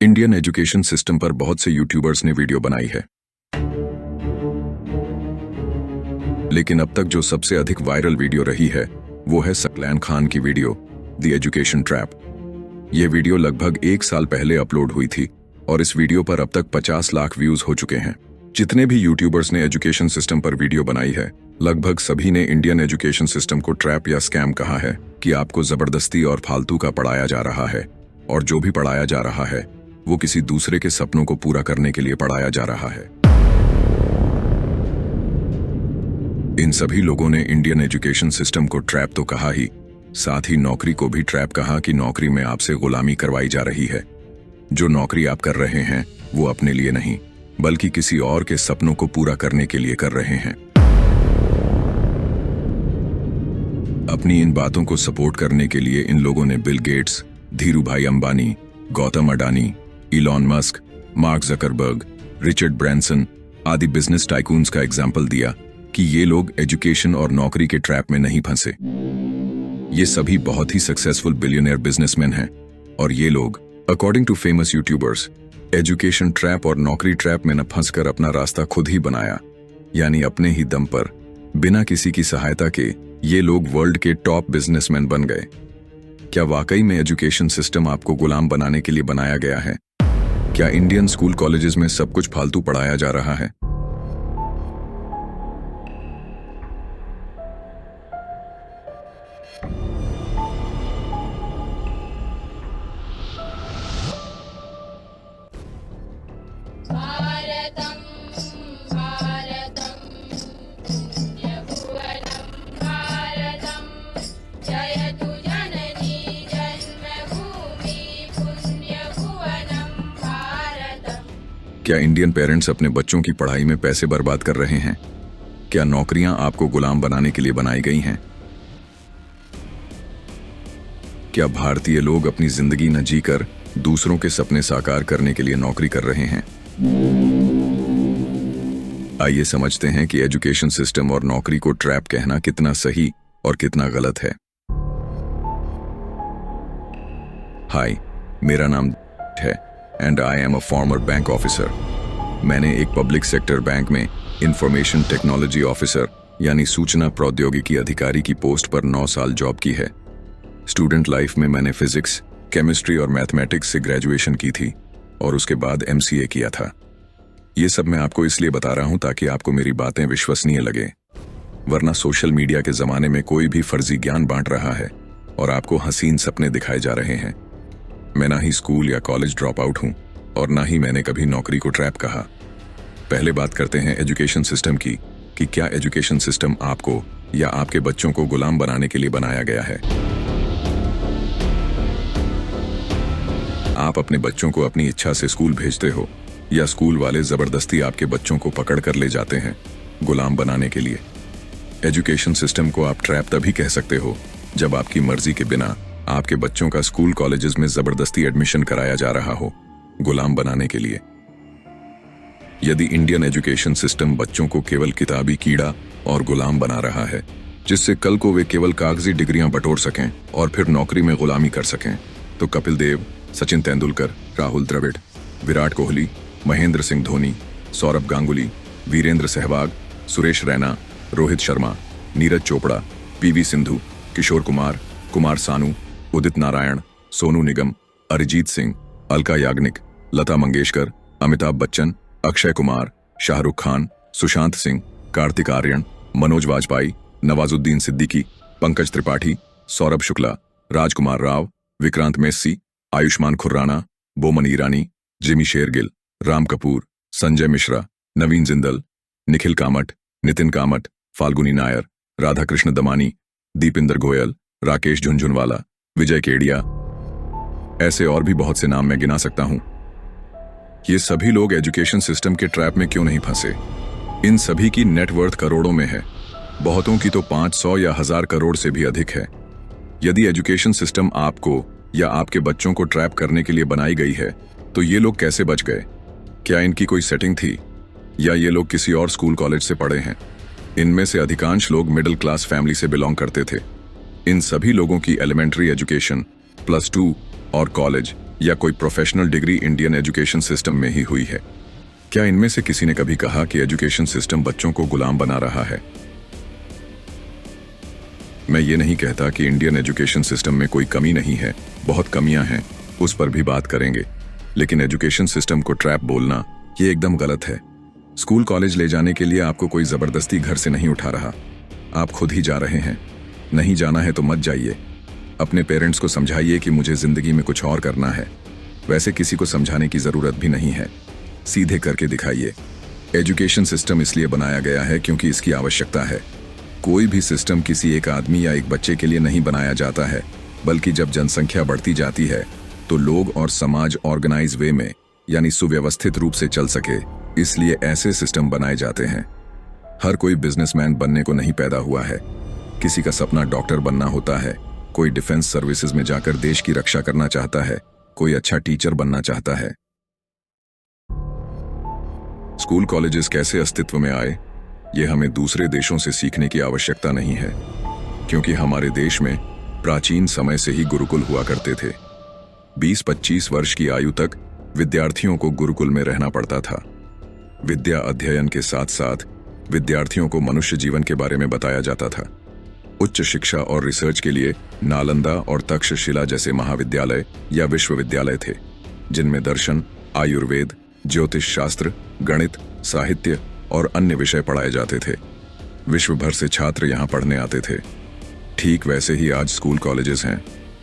Indian education system पर बहुत से यूट्यूबर्स ने वीडियो बनाई है, लेकिन अब तक जो सबसे अधिक वायरल वीडियो रही है वो है सकलैन खान की वीडियो द एजुकेशन ट्रैप। ये वीडियो लगभग 1 साल पहले अपलोड हुई थी और इस वीडियो पर अब तक 50 लाख व्यूज हो चुके हैं। जितने भी यूट्यूबर्स ने एजुकेशन सिस्टम पर वीडियो बनाई है, लगभग सभी ने इंडियन एजुकेशन सिस्टम को ट्रैप या स्कैम कहा है कि आपको जबरदस्ती और फालतू का पढ़ाया जा रहा है, और जो भी पढ़ाया जा रहा है वो किसी दूसरे के सपनों को पूरा करने के लिए पढ़ाया जा रहा है। इन सभी लोगों ने इंडियन एजुकेशन सिस्टम को ट्रैप तो कहा ही, साथ ही नौकरी को भी ट्रैप कहा कि नौकरी में आपसे गुलामी करवाई जा रही है। जो नौकरी आप कर रहे हैं वो अपने लिए नहीं बल्कि किसी और के सपनों को पूरा करने के लिए कर रहे हैं। अपनी इन बातों को सपोर्ट करने के लिए इन लोगों ने Bill Gates, Dhirubhai Ambani, Gautam Adani, Elon Musk, mark Zuckerberg, Richard Branson आदि बिजनेस टाइकून्स का एग्जाम्पल दिया कि ये लोग एजुकेशन और नौकरी के ट्रैप में नहीं फंसे। ये सभी बहुत ही सक्सेसफुल बिलियनियर बिजनेसमैन हैं और ये लोग according to famous YouTubers education trap और नौकरी ट्रैप में न फंसकर अपना रास्ता खुद ही बनाया, यानी अपने ही दम पर बिना किसी की सहायता के ये लोग वर्ल्ड के टॉप बिजनेसमैन बन गए। क्या वाकई में एजुकेशन सिस्टम आपको गुलाम बनाने के लिए बनाया गया है? क्या इंडियन स्कूल कॉलेजेस में सब कुछ फालतू पढ़ाया जा रहा है? भारतं भारतं पुण्यभुवनं भारतं जयतु जननी जन्मभूमि पुण्यभुवनं भारतम्। क्या इंडियन पेरेंट्स अपने बच्चों की पढ़ाई में पैसे बर्बाद कर रहे हैं? क्या नौकरियां आपको गुलाम बनाने के लिए बनाई गई हैं? क्या भारतीय लोग अपनी जिंदगी न जीकर दूसरों के सपने साकार करने के लिए नौकरी कर रहे हैं? आइए समझते हैं कि एजुकेशन सिस्टम और नौकरी को ट्रैप कहना कितना सही और कितना गलत है। हाय, मेरा नाम है and I am a former bank officer. मैंने एक पब्लिक सेक्टर बैंक में इंफॉर्मेशन टेक्नोलॉजी ऑफिसर यानी सूचना प्रौद्योगिकी अधिकारी की पोस्ट पर 9 साल जॉब की है। स्टूडेंट लाइफ में मैंने फिजिक्स, केमिस्ट्री और मैथमेटिक्स से ग्रेजुएशन की थी और उसके बाद MCA किया था। ये सब मैं आपको इसलिए बता रहा हूं ताकि आपको मेरी बातें विश्वसनीय लगे, वरना सोशल मीडिया के जमाने में कोई भी फर्जी ज्ञान बांट रहा है और आपको हसीन सपने दिखाए जा रहे हैं। मैं ना ही स्कूल या कॉलेज ड्रॉप आउट हूं और ना ही मैंने कभी नौकरी को ट्रैप कहा। पहले बात करते हैं एजुकेशन सिस्टम की कि क्या एजुकेशन सिस्टम आपको या आपके बच्चों को गुलाम बनाने के लिए बनाया गया है। आप अपने बच्चों को अपनी इच्छा से स्कूल भेजते हो या स्कूल वाले जबरदस्ती आपके बच्चों को पकड़ कर ले जाते हैं गुलाम बनाने के लिए। एजुकेशन सिस्टम को आप ट्रैप तभी कह सकते हो जब आपकी मर्जी के बिना आपके बच्चों का स्कूल कॉलेजेस में जबरदस्ती एडमिशन कराया जा रहा हो गुलाम बनाने के लिए। यदि इंडियन एजुकेशन सिस्टम बच्चों को केवल किताबी कीड़ा और गुलाम बना रहा है जिससे कल को वे केवल कागजी डिग्रियां बटोर सकें और फिर नौकरी में गुलामी कर सकें, तो कपिल देव, सचिन तेंदुलकर, राहुल द्रविड़, विराट कोहली, महेंद्र सिंह धोनी, सौरभ गांगुली, वीरेंद्र सहवाग, सुरेश रैना, रोहित शर्मा, नीरज चोपड़ा, PV सिंधु, किशोर कुमार, कुमार सानू, उदित नारायण, सोनू निगम, अरिजीत सिंह, अलका याग्निक, लता मंगेशकर, अमिताभ बच्चन, अक्षय कुमार, शाहरुख खान, सुशांत सिंह, कार्तिक आर्यन, मनोज वाजपेयी, नवाजुद्दीन सिद्दीकी, पंकज त्रिपाठी, सौरभ शुक्ला, राजकुमार राव, विक्रांत मेस्सी, आयुष्मान खुर्राना, बोमन ईरानी, जिमी शेरगिल, राम कपूर, संजय मिश्रा, नवीन जिंदल, निखिल कामत, नितिन कामत, फाल्गुनी नायर, राधाकृष्ण दमानी, दीपिंदर गोयल, राकेश झुनझुनवाला, विजय केडिया, ऐसे और भी बहुत से नाम मैं गिना सकता हूं। ये सभी लोग एजुकेशन सिस्टम के ट्रैप में क्यों नहीं फंसे? इन सभी की नेटवर्थ करोड़ों में है, बहुतों की तो 500 या 1000 करोड़ से भी अधिक है। यदि एजुकेशन सिस्टम आपको या आपके बच्चों को ट्रैप करने के लिए बनाई गई है तो ये लोग कैसे बच गए? क्या इनकी कोई सेटिंग थी या ये लोग किसी और स्कूल कॉलेज से पढ़े हैं? इनमें से अधिकांश लोग मिडिल क्लास फैमिली से बिलोंग करते थे। इन सभी लोगों की एलिमेंट्री एजुकेशन, +2 और कॉलेज या कोई professional degree Indian education system में ही हुई है? क्या इनमें से किसी ने कभी कहा कि एजुकेशन सिस्टम बच्चों को गुलाम बना रहा है? मैं ये नहीं कहता कि इंडियन एजुकेशन सिस्टम में कोई कमी नहीं है, बहुत कमियां हैं, उस पर भी बात करेंगे। लेकिन एजुकेशन सिस्टम को ट्रैप बोलना ये एकदम गलत है। स्कूल कॉलेज ले जाने के लिए आपको कोई जबरदस्ती घर से नहीं उठा रहा, आप खुद ही जा रहे हैं। नहीं जाना है तो मत जाइए। अपने पेरेंट्स को समझाइए कि मुझे जिंदगी में कुछ और करना है। वैसे किसी को समझाने की जरूरत भी नहीं है, सीधे करके दिखाइए। एजुकेशन सिस्टम इसलिए बनाया गया है क्योंकि इसकी आवश्यकता है। कोई भी सिस्टम किसी एक आदमी या एक बच्चे के लिए नहीं बनाया जाता है, बल्कि जब जनसंख्या बढ़ती जाती है तो लोग और समाज ऑर्गेनाइज वे में यानी सुव्यवस्थित रूप से चल सके, इसलिए ऐसे सिस्टम बनाए जाते हैं। हर कोई बिजनेसमैन बनने को नहीं पैदा हुआ है। किसी का सपना डॉक्टर बनना होता है, कोई डिफेंस सर्विसेज में जाकर देश की रक्षा करना चाहता है, कोई अच्छा टीचर बनना चाहता है। स्कूल कॉलेजेस कैसे अस्तित्व में आए, ये हमें दूसरे देशों से सीखने की आवश्यकता नहीं है, क्योंकि हमारे देश में प्राचीन समय से ही गुरुकुल हुआ करते थे। 20-25 वर्ष की आयु तक विद्यार्थियों को गुरुकुल में रहना पड़ता था। विद्या अध्ययन के साथ साथ विद्यार्थियों को मनुष्य जीवन के बारे में बताया जाता था। उच्च शिक्षा और रिसर्च के लिए नालंदा और तक्षशिला जैसे महाविद्यालय या विश्वविद्यालय थे, जिनमें दर्शन, आयुर्वेद, ज्योतिष शास्त्र, गणित, साहित्य और अन्य विषय पढ़ाए जाते थे। विश्व भर से छात्र यहाँ पढ़ने आते थे। ठीक वैसे ही आज स्कूल कॉलेजेस हैं,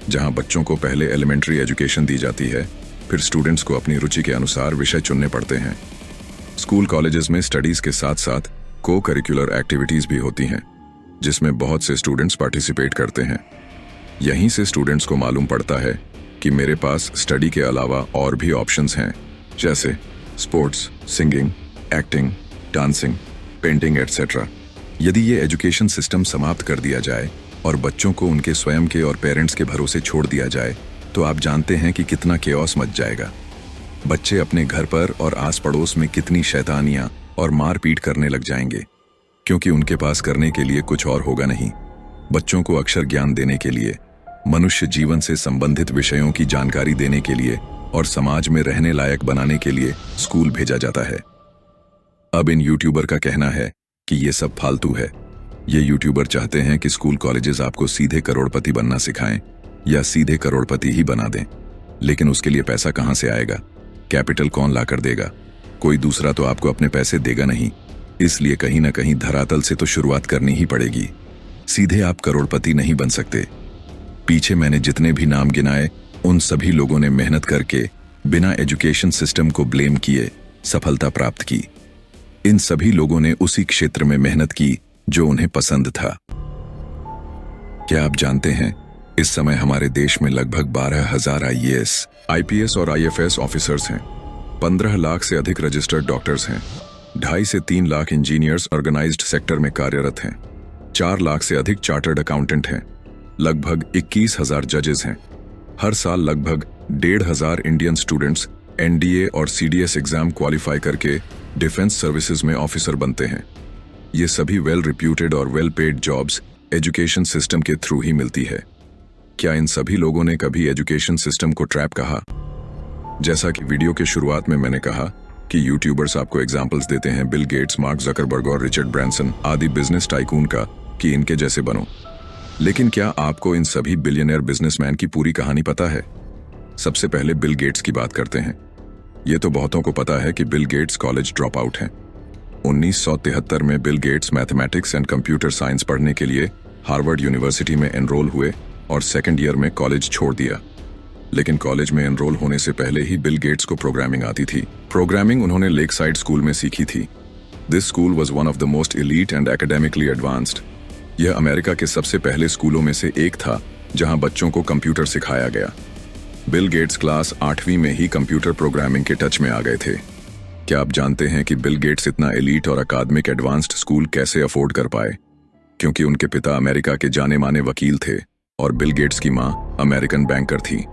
जहाँ बच्चों को पहले एलिमेंट्री एजुकेशन दी जाती है, फिर स्टूडेंट्स को अपनी रुचि के अनुसार विषय चुनने पड़ते हैं। स्कूल कॉलेजेस में स्टडीज के साथ साथ को करिकुलर एक्टिविटीज भी होती हैं, जिसमें बहुत से स्टूडेंट्स पार्टिसिपेट करते हैं। यहीं से स्टूडेंट्स को मालूम पड़ता है कि मेरे पास स्टडी के अलावा और भी ऑप्शंस हैं, जैसे sports, singing, acting, dancing, painting etcetera. यदि ये एजुकेशन सिस्टम समाप्त कर दिया जाए और बच्चों को उनके स्वयं के और पेरेंट्स के भरोसे छोड़ दिया जाए, तो आप जानते हैं कि कितना केओस मच जाएगा। बच्चे अपने घर पर और आस पड़ोस में कितनी शैतानियां और मारपीट करने लग जाएंगे, क्योंकि उनके पास करने के लिए कुछ और होगा नहीं। बच्चों को अक्षर ज्ञान देने के लिए, मनुष्य जीवन से संबंधित विषयों की जानकारी देने के लिए और समाज में रहने लायक बनाने के लिए स्कूल भेजा जाता है। अब इन यूट्यूबर का कहना है कि ये सब फालतू है। ये यूट्यूबर चाहते हैं कि स्कूल कॉलेजेस आपको सीधे करोड़पति बनना सिखाएं या सीधे करोड़पति ही बना दें। लेकिन उसके लिए पैसा कहां से आएगा? कैपिटल कौन लाकर देगा? कोई दूसरा तो आपको अपने पैसे देगा नहीं। इसलिए कहीं ना कहीं धरातल से तो शुरुआत करनी ही पड़ेगी। सीधे आप करोड़पति नहीं बन सकते। पीछे मैंने जितने भी नाम गिनाए, उन सभी लोगों ने मेहनत करके बिना एजुकेशन सिस्टम को ब्लेम किए सफलता प्राप्त की। इन सभी लोगों ने उसी क्षेत्र में मेहनत की जो उन्हें पसंद था। क्या आप जानते हैं, इस समय हमारे देश में लगभग 12,000 IAS, IPS और IFS ऑफिसर्स हैं। 15 लाख से अधिक रजिस्टर्ड डॉक्टर्स हैं। 2.5 से 3 लाख इंजीनियर्स ऑर्गेनाइज्ड सेक्टर में कार्यरत हैं। 4 लाख से अधिक चार्टर्ड अकाउंटेंट हैं। लगभग 21,000 जजेस हैं। हर साल लगभग 1,500 इंडियन स्टूडेंट्स NDA और CDS एग्जाम क्वालिफाई करके डिफेंस सर्विसेज में ऑफिसर बनते हैं। ये सभी वेल रिप्यूटेड और well paid jobs education system के थ्रू ही मिलती है। क्या इन सभी लोगों ने कभी एजुकेशन सिस्टम को ट्रैप कहा? जैसा कि वीडियो के शुरुआत में मैंने कहा कि यूट्यूबर्स आपको एग्जाम्पल्स देते हैं बिल गेट्स, मार्क जकरबर्ग और रिचर्ड ब्रांसन आदि बिजनेस टाइकून का कि इनके जैसे बनो। लेकिन क्या आपको इन सभी बिलियनियर बिजनेसमैन की पूरी कहानी पता है? सबसे पहले बिल गेट्स की बात करते हैं। ये तो बहुतों को पता है कि Bill Gates college drop out हैं। 1973 में Bill Gates mathematics and computer science पढ़ने के लिए हार्वर्ड यूनिवर्सिटी में एनरोल हुए और सेकेंड ईयर में कॉलेज छोड़ दिया। लेकिन कॉलेज में एनरोल होने से पहले ही बिल गेट्स को प्रोग्रामिंग आती थी। प्रोग्रामिंग उन्होंने लेक साइड स्कूल में सीखी थी। This school was one of the most elite and academically advanced. यह अमेरिका के सबसे पहले स्कूलों में से एक था जहां बच्चों को कंप्यूटर सिखाया गया। बिल गेट्स क्लास 8वीं में ही कंप्यूटर प्रोग्रामिंग के टच में आ गए थे। क्या आप जानते हैं कि बिल गेट्स इतना एलीट और अकादमिक एडवांस्ड स्कूल कैसे अफोर्ड कर पाए? क्योंकि उनके पिता अमेरिका के जाने माने वकील थे और बिल गेट्स की मां अमेरिकन बैंकर थी।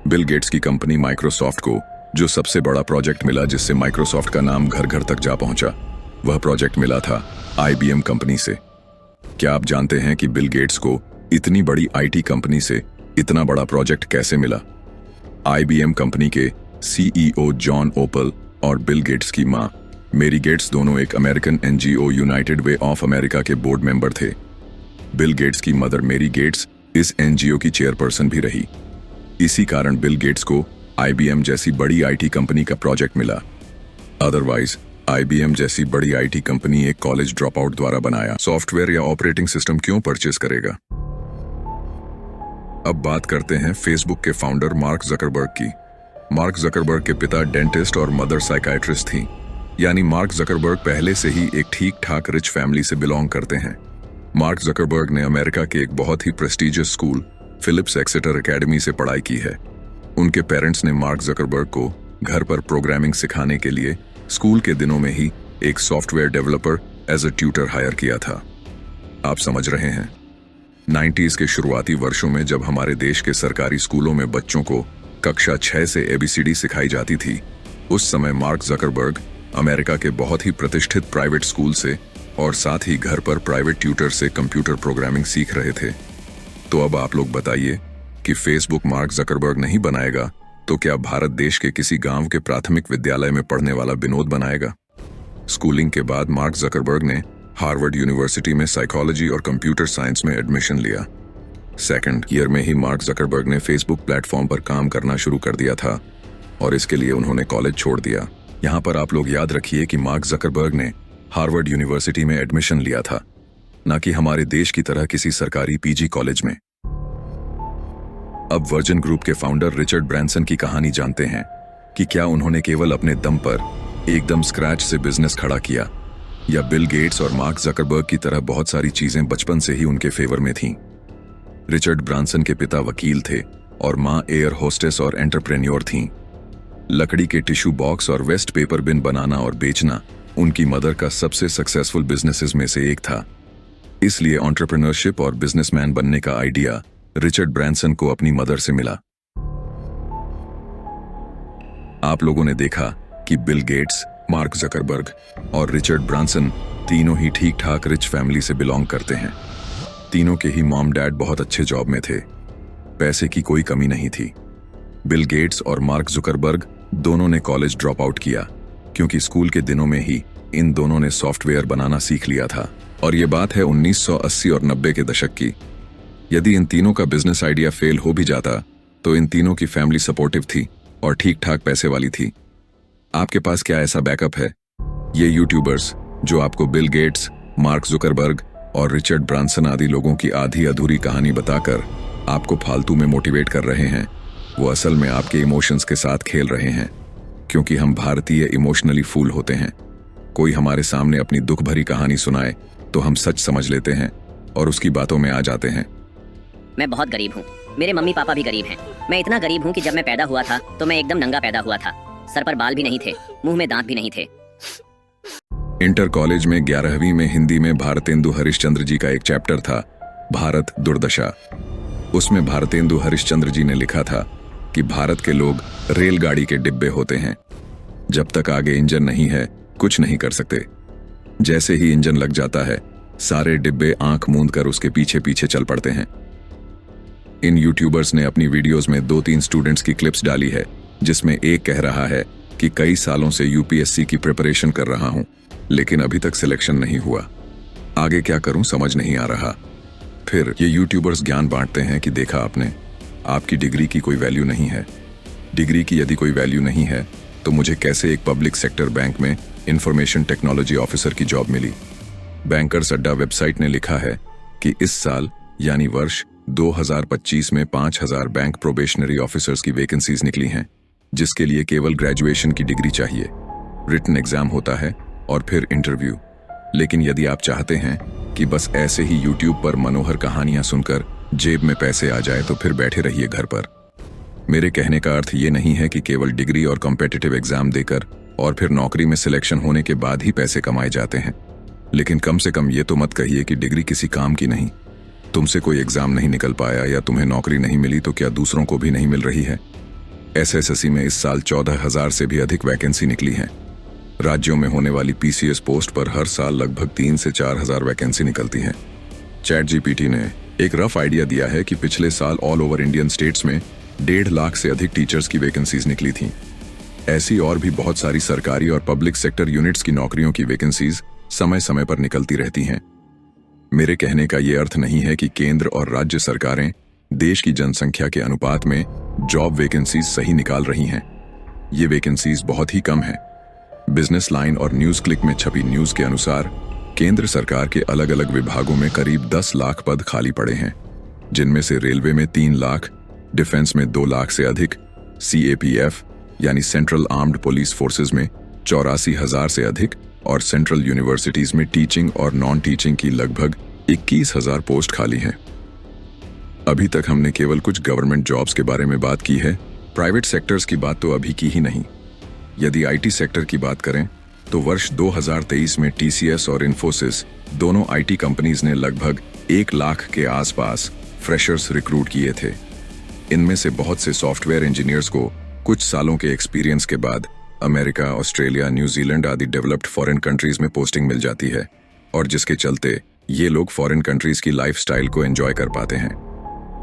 बिल गेट्स की कंपनी माइक्रोसॉफ्ट को जो सबसे बड़ा प्रोजेक्ट मिला जिससे माइक्रोसॉफ्ट का नाम घर घर तक जा पहुंचा, वह प्रोजेक्ट मिला था IBM कंपनी से। क्या आप जानते हैं कि बिल गेट्स को इतनी बड़ी IT कंपनी से इतना बड़ा प्रोजेक्ट कैसे मिला? आईबीएम कंपनी के सीईओ जॉन ओपल और बिल गेट्स की मां मेरी गेट्स दोनों एक American NGO United way of America के बोर्ड मेंबर थे। बिल गेट्स की मदर मेरी गेट्स इस एनजीओ की चेयरपर्सन भी रही। इसी कारण बिल गेट्स को आईबीएम जैसी बड़ी आईटी कंपनी का प्रोजेक्ट मिला। अदरवाइज आईबीएम जैसी बड़ी आईटी कंपनी एक कॉलेज ड्रॉप आउट द्वारा बनाया सॉफ्टवेयर या ऑपरेटिंग सिस्टम क्यों परचेज करेगा। अब बात करते हैं फेसबुक के फाउंडर मार्क जकरबर्ग की। मार्क जकरबर्ग के पिता डेंटिस्ट और मदर साइकाइट्रिस्ट थी, यानी मार्क जकरबर्ग पहले से ही एक ठीक ठाक रिच फैमिली से बिलोंग करते हैं। मार्क जकरबर्ग ने अमेरिका के एक बहुत ही prestigious school Phillips Exeter Academy से पढ़ाई की है। उनके पेरेंट्स ने मार्क जकरबर्ग को घर पर प्रोग्रामिंग सिखाने के लिए स्कूल के दिनों में ही एक software developer as a tutor hire किया था। आप समझ रहे हैं, 90s के शुरुआती वर्षों में जब हमारे देश के सरकारी स्कूलों में बच्चों को कक्षा 6 से ABCD सिखाई जाती थी, उस समय मार्क जकरबर्ग अमेरिका के बहुत ही प्रतिष्ठित प्राइवेट स्कूल से और साथ ही घर पर प्राइवेट ट्यूटर से कंप्यूटर प्रोग्रामिंग सीख रहे थे। तो अब आप लोग बताइए कि फेसबुक मार्क जकरबर्ग नहीं बनाएगा तो क्या भारत देश के किसी गांव के प्राथमिक विद्यालय में पढ़ने वाला विनोद बनाएगा। स्कूलिंग के बाद मार्क जकरबर्ग ने हार्वर्ड यूनिवर्सिटी में साइकोलॉजी और कंप्यूटर साइंस में एडमिशन लिया। सेकंड ईयर में ही मार्क जकरबर्ग ने फेसबुक प्लेटफॉर्म पर काम करना शुरू कर दिया था और इसके लिए उन्होंने कॉलेज छोड़ दिया। यहाँ पर आप लोग याद रखिए कि मार्क जकरबर्ग ने हार्वर्ड यूनिवर्सिटी में एडमिशन लिया था, न कि हमारे देश की तरह किसी सरकारी पीजी कॉलेज में। अब वर्जिन ग्रुप के फाउंडर रिचर्ड ब्रांसन की कहानी जानते हैं कि क्या उन्होंने केवल अपने दम पर एकदम स्क्रैच से बिजनेस खड़ा किया या बिल गेट्स और मार्क जकरबर्ग की तरह बहुत सारी चीजें बचपन से ही उनके फेवर में थीं। रिचर्ड ब्रांसन के पिता वकील थे और मां एयर होस्टेस और एंटरप्रेन्योर थीं। लकड़ी के टिश्यू बॉक्स और वेस्ट पेपर बिन बनाना और बेचना उनकी मदर का सबसे सक्सेसफुल बिजनेसेस में से एक था। इसलिए एंटरप्रेन्योरशिप और बिजनेसमैन बनने का आइडिया रिचर्ड ब्रांसन को अपनी मदर से मिला। आप लोगों ने देखा कि बिल गेट्स, मार्क जकरबर्ग और रिचर्ड ब्रांसन तीनों ही ठीक ठाक रिच फैमिली से बिलोंग करते हैं। तीनों के ही मॉम डैड बहुत अच्छे जॉब में थे, पैसे की कोई कमी नहीं थी। बिल गेट्स और मार्क जुकरबर्ग दोनों ने कॉलेज ड्रॉप आउट किया क्योंकि स्कूल के दिनों में ही इन दोनों ने सॉफ्टवेयर बनाना सीख लिया था। और ये बात है 1980 और 90 के दशक की। यदि इन तीनों का बिजनेस आइडिया फेल हो भी जाता तो इन तीनों की फैमिली सपोर्टिव थी और ठीक ठाक पैसे वाली थी। आपके पास क्या ऐसा बैकअप है? ये यूट्यूबर्स जो आपको बिल गेट्स, मार्क जुकरबर्ग और रिचर्ड ब्रांसन आदि लोगों की आधी अधूरी कहानी बताकर आपको फालतू में मोटिवेट कर रहे हैं, वो असल में आपके इमोशंस के साथ खेल रहे हैं, क्योंकि हम भारतीय इमोशनली फूल होते हैं। कोई हमारे सामने अपनी दुख भरी कहानी सुनाए तो हम सच समझ लेते हैं और उसकी बातों में आ जाते हैं। मैं बहुत गरीब हूँ, मेरे मम्मी पापा भी गरीब हैं। मैं इतना गरीब हूँ कि जब मैं पैदा हुआ था तो मैं एकदम नंगा पैदा हुआ था। सर पर बाल भी नहीं थे, मुंह में दांत भी नहीं थे। इंटर कॉलेज में 11वीं में हिंदी में भारतेंदु हरिश्चंद्र जी का एक चैप्टर था, भारत दुर्दशा। उसमें भारतेंदु हरिश्चंद्र जी ने लिखा था कि भारत के लोग रेलगाड़ी के डिब्बे होते हैं, जब तक आगे इंजन नहीं है कुछ नहीं कर सकते। जैसे ही इंजन लग जाता है सारे डिब्बे आंख मूंद कर उसके पीछे पीछे चल पड़ते हैं। इन यूट्यूबर्स ने अपनी वीडियोस में 2-3 स्टूडेंट्स की क्लिप्स डाली है, जिसमें एक कह रहा है कि कई सालों से यूपीएससी की प्रिपरेशन कर रहा हूं लेकिन अभी तक सिलेक्शन नहीं हुआ, आगे क्या करूं समझ नहीं आ रहा। फिर ये यूट्यूबर्स ज्ञान बांटते हैं कि देखा आपने, आपकी डिग्री की कोई वैल्यू नहीं है। डिग्री की यदि कोई वैल्यू नहीं है तो मुझे कैसे एक पब्लिक सेक्टर बैंक में इंफॉर्मेशन टेक्नोलॉजी ऑफिसर की जॉब मिली। बैंकर्स अड्डा वेबसाइट ने लिखा है कि इस साल यानी वर्ष 2025 में 5000 बैंक प्रोबेशनरी ऑफिसर्स की वैकेंसीज निकली हैं, जिसके लिए केवल ग्रेजुएशन की डिग्री चाहिए। रिटन एग्जाम होता है और फिर इंटरव्यू। लेकिन यदि आप चाहते हैं कि बस ऐसे ही यूट्यूब पर मनोहर कहानियां सुनकर जेब में पैसे आ जाए तो फिर बैठे रहिए घर पर। मेरे कहने का अर्थ ये नहीं है कि केवल डिग्री और कॉम्पिटिटिव एग्जाम देकर और फिर नौकरी में सिलेक्शन होने के बाद ही पैसे कमाए जाते हैं, लेकिन कम से कम ये तो मत कहिए कि डिग्री किसी काम की नहीं। तुमसे कोई एग्जाम नहीं निकल पाया या तुम्हें नौकरी नहीं मिली तो क्या दूसरों को भी नहीं मिल रही है? एसएससी में इस साल 14,000 से भी अधिक वैकेंसी निकली हैं। राज्यों में होने वाली पीसीएस पोस्ट पर हर साल लगभग 3 से 4,000 वैकेंसी निकलती हैं। चैट जीपीटी ने एक रफ आइडिया दिया है कि पिछले साल ऑल ओवर इंडियन स्टेट्स में 1.5 लाख से अधिक टीचर्स की वैकेंसीज निकली थीं। ऐसी और भी बहुत सारी सरकारी और पब्लिक सेक्टर यूनिट्स की नौकरियों की वैकेंसीज समय समय पर निकलती रहती हैं। मेरे कहने का ये अर्थ नहीं है कि केंद्र और राज्य सरकारें देश की जनसंख्या के अनुपात में जॉब वैकेंसीज सही निकाल रही हैं। ये वैकेंसीज बहुत ही कम हैं। बिजनेस लाइन और न्यूज क्लिक में छपी न्यूज के अनुसार केंद्र सरकार के अलग अलग विभागों में करीब 10 लाख पद खाली पड़े हैं, जिनमें से रेलवे में 3 लाख, डिफेंस में 2 लाख से अधिक, CAPF यानी सेंट्रल आर्म्ड पुलिस फोर्सेज में 84,000 से अधिक और सेंट्रल यूनिवर्सिटीज में टीचिंग और नॉन टीचिंग की लगभग 21,000 पोस्ट खाली हैं। अभी तक हमने केवल कुछ गवर्नमेंट जॉब्स के बारे में बात की है, प्राइवेट सेक्टर्स की बात तो अभी की ही नहीं। यदि IT सेक्टर की बात करें तो वर्ष 2023 में TCS और इन्फोसिस दोनों IT कंपनीज ने लगभग 1 लाख के आसपास फ्रेशर्स रिक्रूट किए थे। इनमें से बहुत से सॉफ्टवेयर इंजीनियर्स को कुछ सालों के एक्सपीरियंस के बाद अमेरिका, ऑस्ट्रेलिया, न्यूजीलैंड आदि डेवलप्ड फॉरेन कंट्रीज में पोस्टिंग मिल जाती है, और जिसके चलते ये लोग फॉरेन कंट्रीज की लाइफस्टाइल को एंजॉय कर पाते हैं।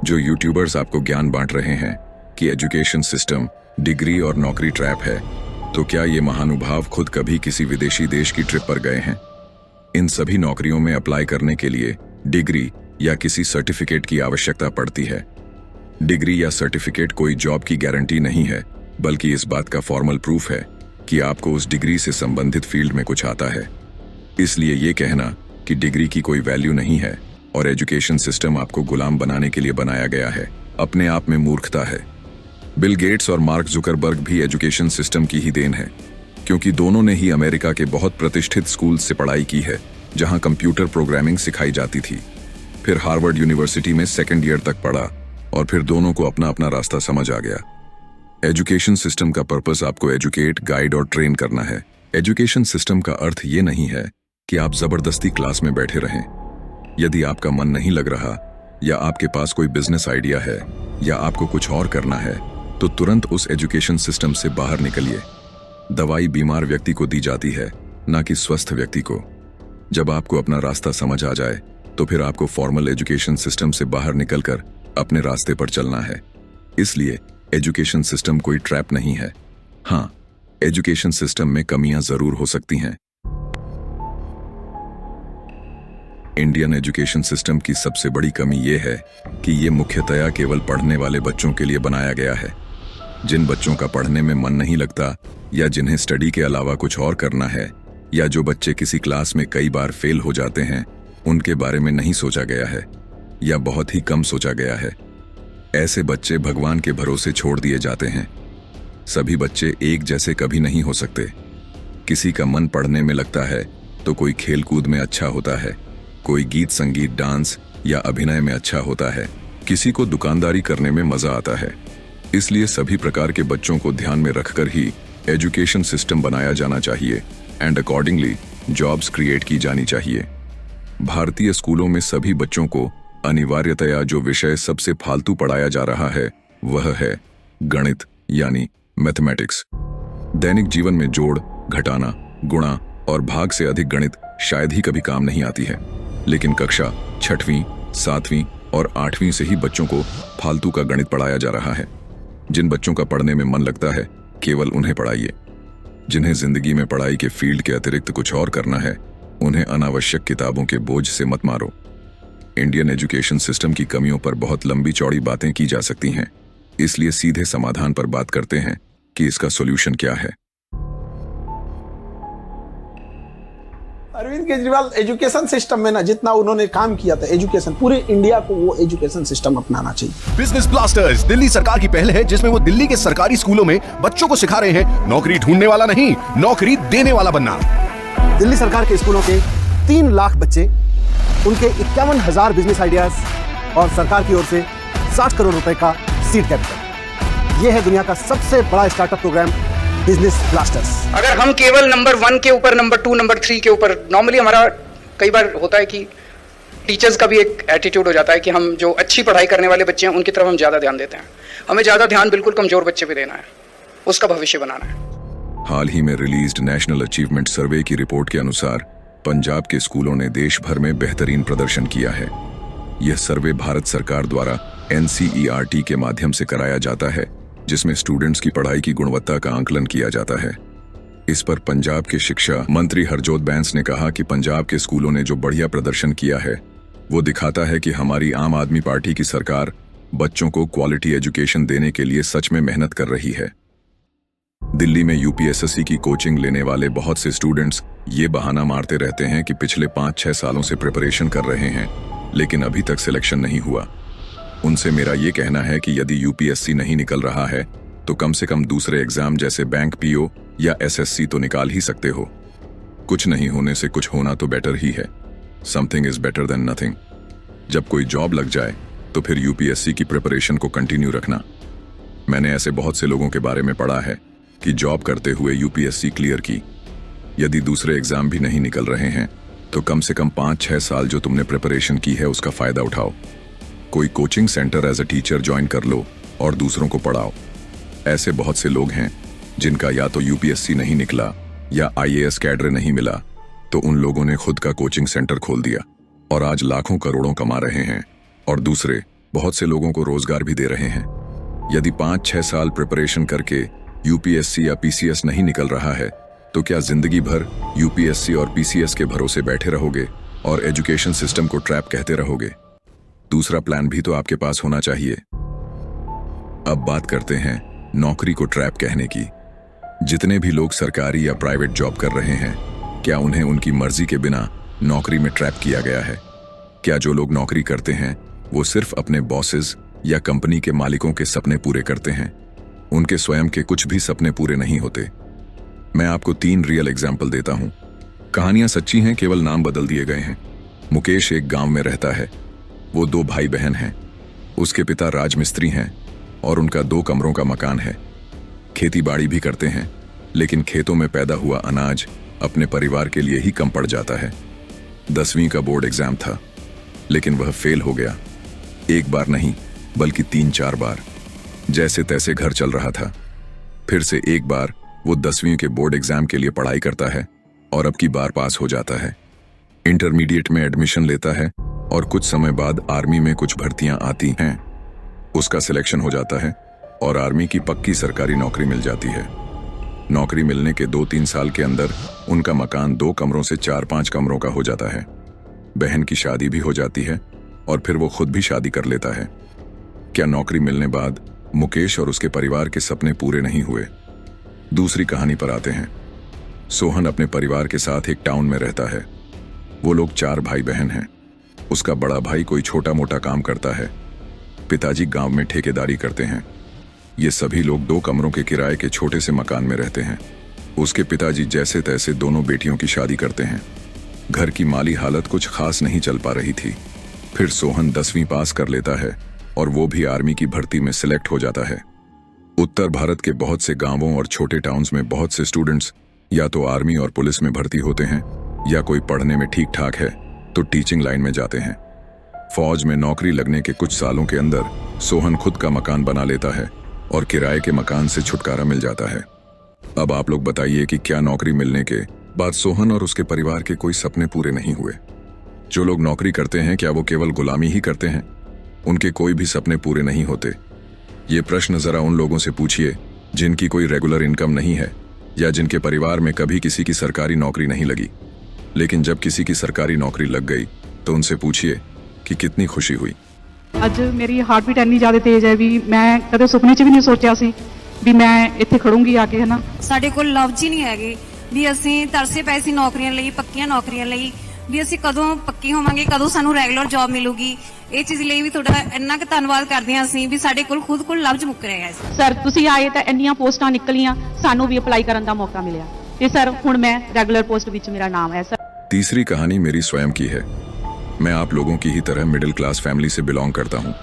जो यूट्यूबर्स आपको ज्ञान बांट रहे हैं कि एजुकेशन सिस्टम डिग्री और नौकरी ट्रैप है, तो क्या ये महानुभाव खुद कभी किसी विदेशी देश की ट्रिप पर गए हैं? इन सभी नौकरियों में अप्लाई करने के लिए डिग्री या किसी सर्टिफिकेट की आवश्यकता पड़ती है। डिग्री या सर्टिफिकेट कोई जॉब की गारंटी नहीं है, बल्कि इस बात का फॉर्मल प्रूफ है कि आपको उस डिग्री से संबंधित फील्ड में कुछ आता है। इसलिए ये कहना कि डिग्री की कोई वैल्यू नहीं है और एजुकेशन सिस्टम आपको गुलाम बनाने के लिए बनाया गया है, अपने आप में मूर्खता है। बिल गेट्स और मार्क जुकरबर्ग भी एजुकेशन सिस्टम की ही देन है, क्योंकि दोनों ने ही अमेरिका के बहुत प्रतिष्ठित स्कूल से पढ़ाई की है, जहां कंप्यूटर प्रोग्रामिंग सिखाई जाती थी। फिर हार्वर्ड यूनिवर्सिटी में 2nd ईयर तक पढ़ा और फिर दोनों को अपना अपना रास्ता समझ आ गया। एजुकेशन सिस्टम का पर्पस आपको एजुकेट, गाइड और ट्रेन करना है। एजुकेशन सिस्टम का अर्थ ये नहीं है कि आप जबरदस्ती क्लास में बैठे रहें। यदि आपका मन नहीं लग रहा या आपके पास कोई बिजनेस आइडिया है या आपको कुछ और करना है, तो तुरंत उस एजुकेशन सिस्टम से बाहर निकलिए। दवाई बीमार व्यक्ति को दी जाती है, ना कि स्वस्थ व्यक्ति को। जब आपको अपना रास्ता समझ आ जाए तो फिर आपको फॉर्मल एजुकेशन सिस्टम से बाहर निकलकर अपने रास्ते पर चलना है। इसलिए एजुकेशन सिस्टम कोई ट्रैप नहीं है। हाँ, एजुकेशन सिस्टम में कमियां जरूर हो सकती हैं। इंडियन एजुकेशन सिस्टम की सबसे बड़ी कमी यह है कि ये मुख्यतया केवल पढ़ने वाले बच्चों के लिए बनाया गया है। जिन बच्चों का पढ़ने में मन नहीं लगता या जिन्हें स्टडी के अलावा कुछ और करना है, या जो बच्चे किसी क्लास में कई बार फेल हो जाते हैं, उनके बारे में नहीं सोचा गया है या बहुत ही कम सोचा गया है। ऐसे बच्चे भगवान के भरोसे छोड़ दिए जाते हैं। सभी बच्चे एक जैसे कभी नहीं हो सकते। किसी का मन पढ़ने में लगता है तो कोई खेल कूद में अच्छा होता है, कोई गीत संगीत डांस या अभिनय में अच्छा होता है, किसी को दुकानदारी करने में मजा आता है। इसलिए सभी प्रकार के बच्चों को ध्यान में रखकर ही एजुकेशन सिस्टम बनाया जाना चाहिए एंड अकॉर्डिंगली जॉब्स क्रिएट की जानी चाहिए। भारतीय स्कूलों में सभी बच्चों को अनिवार्यतया जो विषय सबसे फालतू पढ़ाया जा रहा है वह है गणित यानी मैथमेटिक्स। दैनिक जीवन में जोड़, घटाना, गुणा और भाग से अधिक गणित शायद ही कभी काम नहीं आती है, लेकिन कक्षा 6वीं, 7वीं और 8वीं से ही बच्चों को फालतू का गणित पढ़ाया जा रहा है। जिन बच्चों का पढ़ने में मन लगता है केवल उन्हें पढ़ाइए। जिन्हें जिंदगी में पढ़ाई के फील्ड के अतिरिक्त कुछ और करना है, उन्हें अनावश्यक किताबों के बोझ से मत मारो। इंडियन एजुकेशन सिस्टम की कमियों पर बहुत लंबी चौड़ी बातें की जा सकती हैं, इसलिए सीधे समाधान पर बात करते हैं कि इसका सॉल्यूशन क्या है। अरविंद केजरीवाल एजुकेशन सिस्टम में ना जितना उन्होंने काम किया था, एजुकेशन पूरे इंडिया को वो एजुकेशन सिस्टम अपनाना चाहिए। बिजनेस ब्लास्टर्स दिल्ली सरकार की पहल है, जिसमें वो दिल्ली के सरकारी स्कूलों में बच्चों को सिखा रहे हैं नौकरी ढूंढने वाला नहीं, नौकरी देने वाला बनना। दिल्ली सरकार के स्कूलों के 3 लाख बच्चे, उनके 51,000 बिजनेस आइडियाज और सरकार की ओर से 60 करोड़ रुपए का सीड कैपिटल। यह है दुनिया का सबसे बड़ा स्टार्टअप प्रोग्राम बिजनेस ब्लास्टर्स। अगर हम केवल नंबर 1 के ऊपर, नंबर 2, नंबर 3 के ऊपर, नॉर्मली हमारा कई बार होता है कि टीचर्स का भी एक एटीट्यूड हो जाता है कि हम जो अच्छी पढ़ाई करने वाले बच्चे हैं उनकी तरफ हम ज़्यादा ध्यान देते हैं। हमें ज़्यादा ध्यान बिल्कुल कमज़ोर बच्चे पे देना है, उसका भविष्य बनाना है। हाल ही में रिलीज्ड नेशनल अचीवमेंट सर्वे की रिपोर्ट के अनुसार पंजाब के स्कूलों ने देश भर में बेहतरीन प्रदर्शन किया है। यह सर्वे भारत सरकार द्वारा NCERT के माध्यम से कराया जाता है, जिसमें स्टूडेंट्स की पढ़ाई की गुणवत्ता का आंकलन किया जाता है। इस पर पंजाब के शिक्षा मंत्री हरजोत बैंस ने कहा कि पंजाब के स्कूलों ने जो बढ़िया प्रदर्शन किया है वो दिखाता है कि हमारी आम आदमी पार्टी की सरकार बच्चों को क्वालिटी एजुकेशन देने के लिए सच में मेहनत कर रही है। दिल्ली में UPSSC की कोचिंग लेने वाले बहुत से स्टूडेंट्स ये बहाना मारते रहते हैं कि पिछले 5-6 सालों से प्रिपरेशन कर रहे हैं, लेकिन अभी तक सिलेक्शन नहीं हुआ। उनसे मेरा ये कहना है कि यदि UPSC नहीं निकल रहा है तो कम से कम दूसरे एग्जाम जैसे बैंक PO या SSC तो निकाल ही सकते हो। कुछ नहीं होने से कुछ होना तो बेटर ही है। Something is better than nothing. जब कोई जॉब लग जाए तो फिर UPSC की प्रिपरेशन को कंटिन्यू रखना। मैंने ऐसे बहुत से लोगों के बारे में पढ़ा है कि जॉब करते हुए UPSC क्लियर की। यदि दूसरे एग्जाम भी नहीं निकल रहे हैं तो कम से कम 5-6 साल जो तुमने प्रिपरेशन की है उसका फायदा उठाओ। कोई coaching centre as a teacher join कर लो और दूसरों को पढ़ाओ। ऐसे बहुत से लोग हैं जिनका या तो UPSC नहीं निकला या IAS कैडर नहीं मिला, तो उन लोगों ने खुद का कोचिंग सेंटर खोल दिया और आज लाखों करोड़ों कमा रहे हैं और दूसरे बहुत से लोगों को रोजगार भी दे रहे हैं। यदि 5-6 साल प्रिपरेशन करके UPSC या PCS नहीं निकल रहा है तो क्या जिंदगी भर UPSC और PCS के भरोसे बैठे रहोगे और एजुकेशन सिस्टम को ट्रैप कहते रहोगे? दूसरा प्लान भी तो आपके पास होना चाहिए। अब बात करते हैं नौकरी को ट्रैप कहने की। जितने भी लोग सरकारी या प्राइवेट जॉब कर रहे हैं, क्या उन्हें उनकी मर्जी के बिना नौकरी में ट्रैप किया गया है? क्या जो लोग नौकरी करते हैं वो सिर्फ अपने बॉसेस या कंपनी के मालिकों के सपने पूरे करते हैं? उनके स्वयं के कुछ भी सपने पूरे नहीं होते। मैं आपको 3 रियल एग्जाम्पल देता हूं। कहानियां सच्ची हैं, केवल नाम बदल दिए गए हैं। मुकेश एक गांव में रहता है। वो 2 भाई बहन हैं। उसके पिता राजमिस्त्री हैं और उनका 2 कमरों का मकान है। खेती बाड़ी भी करते हैं, लेकिन खेतों में पैदा हुआ अनाज अपने परिवार के लिए ही कम पड़ जाता है। 10वीं का बोर्ड एग्जाम था, लेकिन वह फेल हो गया। एक बार नहीं बल्कि 3-4 बार। जैसे तैसे घर चल रहा था। फिर से एक बार वो 10वीं के बोर्ड एग्जाम के लिए पढ़ाई करता है और अब की बार पास हो जाता है। इंटरमीडिएट में एडमिशन लेता है और कुछ समय बाद आर्मी में कुछ भर्तियां आती हैं। उसका सिलेक्शन हो जाता है और आर्मी की पक्की सरकारी नौकरी मिल जाती है। नौकरी मिलने के 2-3 साल के अंदर उनका मकान 2 कमरों से 4-5 कमरों का हो जाता है। बहन की शादी भी हो जाती है और फिर वो खुद भी शादी कर लेता है। क्या नौकरी मिलने बाद मुकेश और उसके परिवार के सपने पूरे नहीं हुए? दूसरी कहानी पर आते हैं। सोहन अपने परिवार के साथ एक टाउन में रहता है। वो लोग 4 भाई बहन हैं। उसका बड़ा भाई कोई छोटा मोटा काम करता है। पिताजी गांव में ठेकेदारी करते हैं। ये सभी लोग 2 कमरों के किराए के छोटे से मकान में रहते हैं। उसके पिताजी जैसे तैसे दोनों बेटियों की शादी करते हैं। घर की माली हालत कुछ खास नहीं चल पा रही थी। फिर सोहन 10वीं पास कर लेता है और वो भी आर्मी की भर्ती में सिलेक्ट हो जाता है। उत्तर भारत के बहुत से गांवों और छोटे टाउन्स में बहुत से स्टूडेंट्स या तो आर्मी और पुलिस में भर्ती होते हैं या कोई पढ़ने में ठीक ठाक है तो टीचिंग लाइन में जाते हैं। फौज में नौकरी लगने के कुछ सालों के अंदर सोहन खुद का मकान बना लेता है और किराए के मकान से छुटकारा मिल जाता है। अब आप लोग बताइए कि क्या नौकरी मिलने के बाद सोहन और उसके परिवार के कोई सपने पूरे नहीं हुए? जो लोग नौकरी करते हैं क्या वो केवल गुलामी ही करते हैं? उनके कोई भी सपने पूरे नहीं होते? ये प्रश्न जरा उन लोगों से पूछिए जिनकी कोई रेगुलर इनकम नहीं है या जिनके परिवार में कभी किसी की सरकारी नौकरी नहीं लगी, लेकिन जब किसी की सरकारी नौकरी लग गई तो उनसे पूछिए कि कितनी खुशी हुई। ਅੱਜ ਮੇਰੀ ਹਾਰਟ ਬੀਟ ਇੰਨੀ ਜ਼ਿਆਦਾ ਤੇਜ਼ ਹੈ ਵੀ ਮੈਂ ਕਦੇ ਸੁਪਨੇ 'ਚ ਵੀ ਨਹੀਂ ਸੋਚਿਆ ਸੀ ਵੀ ਮੈਂ ਇੱਥੇ ਖੜੂੰਗੀ ਆ ਕੇ, ਹੈ ਨਾ। ਸਾਡੇ ਕੋਲ ਲਫ਼ਜ਼ ਹੀ ਨਹੀਂ ਹੈਗੇ ਵੀ ਅਸੀਂ ਤਰਸੇ ਪਏ ਸੀ ਨੌਕਰੀਆਂ ਲਈ, ਪੱਕੀਆਂ ਨੌਕਰੀਆਂ ਲਈ, ਵੀ ਅਸੀਂ ਕਦੋਂ ਪੱਕੇ ਹੋਵਾਂਗੇ, ਕਦੋਂ ਸਾਨੂੰ ਰੈਗੂਲਰ ਜੌਬ ਮਿਲੂਗੀ। ਇਹ ਚੀਜ਼ ਲਈ ਵੀ ਤੁਹਾਡਾ ਇੰਨਾ ਕੁ ਧੰਨਵਾਦ ਕਰਦੇ ਹਾਂ ਅਸੀਂ ਵੀ ਸਾਡੇ ਕੋਲ ਖੁਦ ਕੋਲ ਲਫ਼ਜ਼ ਮੁੱਕ ਰਹੇ ਹੈ। ਸਰ ਤੁਸੀਂ ਆਏ ਤਾਂ ਇੰਨੀਆਂ ਪੋਸਟਾਂ ਨਿਕਲੀਆਂ, ਸਾਨੂੰ ਵੀ ਅਪਲਾਈ ਕਰਨ ਦਾ ਮੌਕਾ ਮਿਲਿਆ ਤੇ ਸਰ ਹੁਣ ਮੈਂ ਰੈਗੂਲਰ ਪੋਸਟ ਵਿੱਚ ਮੇਰਾ ਨਾਮ ਹੈ। ਸਰ तीसरी कहानी मेरी स्वयं की है। मैं आप लोगों की ही तरह मिडिल क्लास फैमिली से बिलोंग करता हूँ।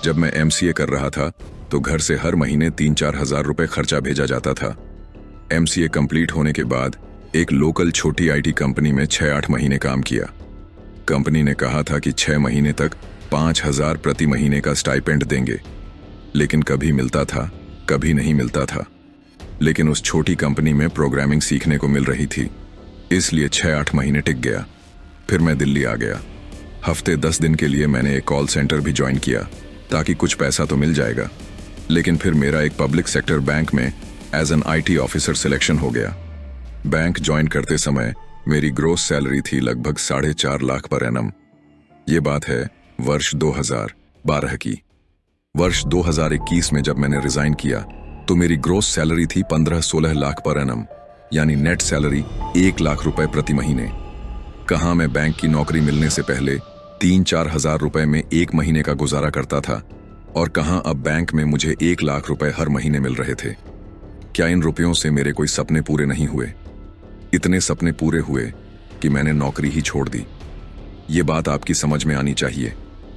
जब मैं MCA कर रहा था तो घर से हर महीने 3-4 हज़ार रुपए खर्चा भेजा जाता था। MCA कंप्लीट होने के बाद एक लोकल छोटी IT कंपनी में 6-8 महीने काम किया। कंपनी ने कहा था कि 6 महीने तक 5,000 प्रति महीने का स्टाइपेंड देंगे, लेकिन कभी मिलता था कभी नहीं मिलता था। लेकिन उस छोटी कंपनी में प्रोग्रामिंग सीखने को मिल रही थी, इसलिए 6-8 महीने टिक गया। फिर मैं दिल्ली आ गया। हफ्ते 10 दिन के लिए मैंने एक कॉल सेंटर भी ज्वाइन किया। ताकि कुछ पैसा तो मिल जाएगा। लेकिन फिर मेरा एक पब्लिक सेक्टर बैंक में as an IT officer selection हो गया। बैंक ज्वाइन करते समय मेरी ग्रोस सैलरी थी लगभग 4.5 लाख पर एनम। ये बात है वर्ष 2012 की। वर्ष 2021 में जब मैंने रिजाइन किया तो मेरी ग्रोस सैलरी थी 15-16 लाख पर एनम, यानी नेट सैलरी 1 लाख रुपए प्रति महीने। कहाँ मैं बैंक की नौकरी मिलने से पहले 3-4 हजार रुपए में एक महीने का गुजारा करता था, और कहाँ अब बैंक में मुझे 1 लाख रुपए हर महीने मिल रहे थे। क्या इन रुपयों से मेरे कोई सपने पूरे नहीं हुए? इतने सपने पूरे हुए कि मैंने नौकरी ही छोड़ दी। ये बात आपकी समझ में आनी चाहिए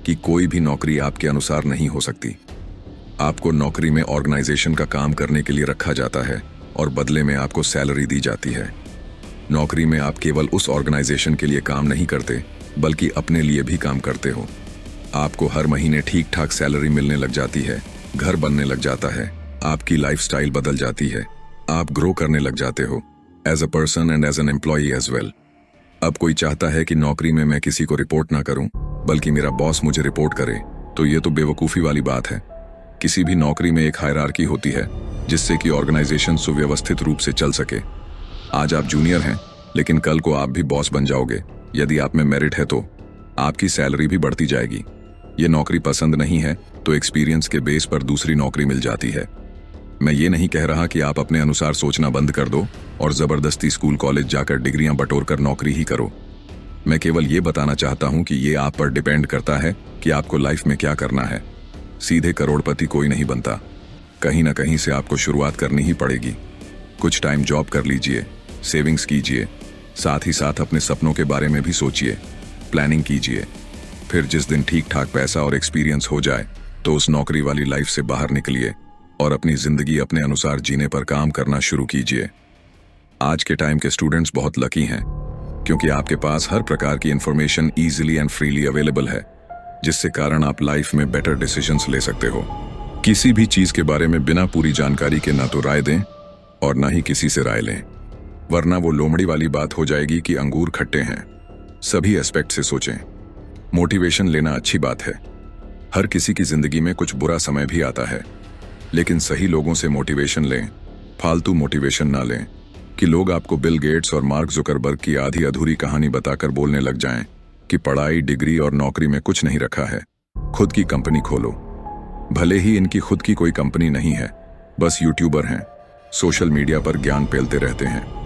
कि कोई भी नौकरी आपके अनुसार नहीं हो सकती। आपको नौकरी में ऑर्गेनाइजेशन का काम करने के लिए रखा जाता है और बदले में आपको सैलरी दी जाती है। नौकरी में आप केवल उस ऑर्गेनाइजेशन के लिए काम नहीं करते, बल्कि अपने लिए भी काम करते हो। आपको हर महीने ठीक ठाक सैलरी मिलने लग जाती है, घर बनने लग जाता है, आपकी लाइफस्टाइल बदल जाती है, आप ग्रो करने लग जाते हो as a person and as an employee as well. अब कोई चाहता है कि नौकरी में मैं किसी को रिपोर्ट ना करूं, बल्कि मेरा बॉस मुझे रिपोर्ट करे, तो ये तो बेवकूफ़ी वाली बात है। किसी भी नौकरी में एक हायरार्की होती है जिससे कि ऑर्गेनाइजेशन सुव्यवस्थित रूप से चल सके। आज आप जूनियर हैं, लेकिन कल को आप भी बॉस बन जाओगे। यदि आप में मेरिट है तो आपकी सैलरी भी बढ़ती जाएगी। ये नौकरी पसंद नहीं है तो एक्सपीरियंस के बेस पर दूसरी नौकरी मिल जाती है। मैं ये नहीं कह रहा कि आप अपने अनुसार सोचना बंद कर दो और जबरदस्ती स्कूल कॉलेज जाकर डिग्रियां बटोर कर नौकरी ही करो। मैं केवल ये बताना चाहता हूं कि ये आप पर डिपेंड करता है कि आपको लाइफ में क्या करना है। सीधे करोड़पति कोई नहीं बनता, कहीं ना कहीं से आपको शुरुआत करनी ही पड़ेगी। कुछ टाइम जॉब कर लीजिए, सेविंग्स कीजिए, साथ ही साथ अपने सपनों के बारे में भी सोचिए, प्लानिंग कीजिए। फिर जिस दिन ठीक ठाक पैसा और एक्सपीरियंस हो जाए तो उस नौकरी वाली लाइफ से बाहर निकलिए और अपनी जिंदगी अपने अनुसार जीने पर काम करना शुरू कीजिए। आज के टाइम के स्टूडेंट्स बहुत लकी हैं, क्योंकि आपके पास हर प्रकार की information easily and freely available है, जिससे कारण आप लाइफ में बेटर डिसीजंस ले सकते हो। किसी भी चीज के बारे में बिना पूरी जानकारी के ना तो राय दें और ना ही किसी से राय लें, वरना वो लोमड़ी वाली बात हो जाएगी कि अंगूर खट्टे हैं। सभी एस्पेक्ट से सोचें। मोटिवेशन लेना अच्छी बात है। हर किसी की जिंदगी में कुछ बुरा समय भी आता है, लेकिन सही लोगों से मोटिवेशन लें, फालतू मोटिवेशन ना लें कि लोग आपको बिल गेट्स और मार्क जुकरबर्ग की आधी अधूरी कहानी बताकर बोलने लग जाएं कि पढ़ाई, डिग्री और नौकरी में कुछ नहीं रखा है, खुद की कंपनी खोलो। भले ही इनकी खुद की कोई कंपनी नहीं है, बस यूट्यूबर हैं, सोशल मीडिया पर ज्ञान फैलते रहते हैं।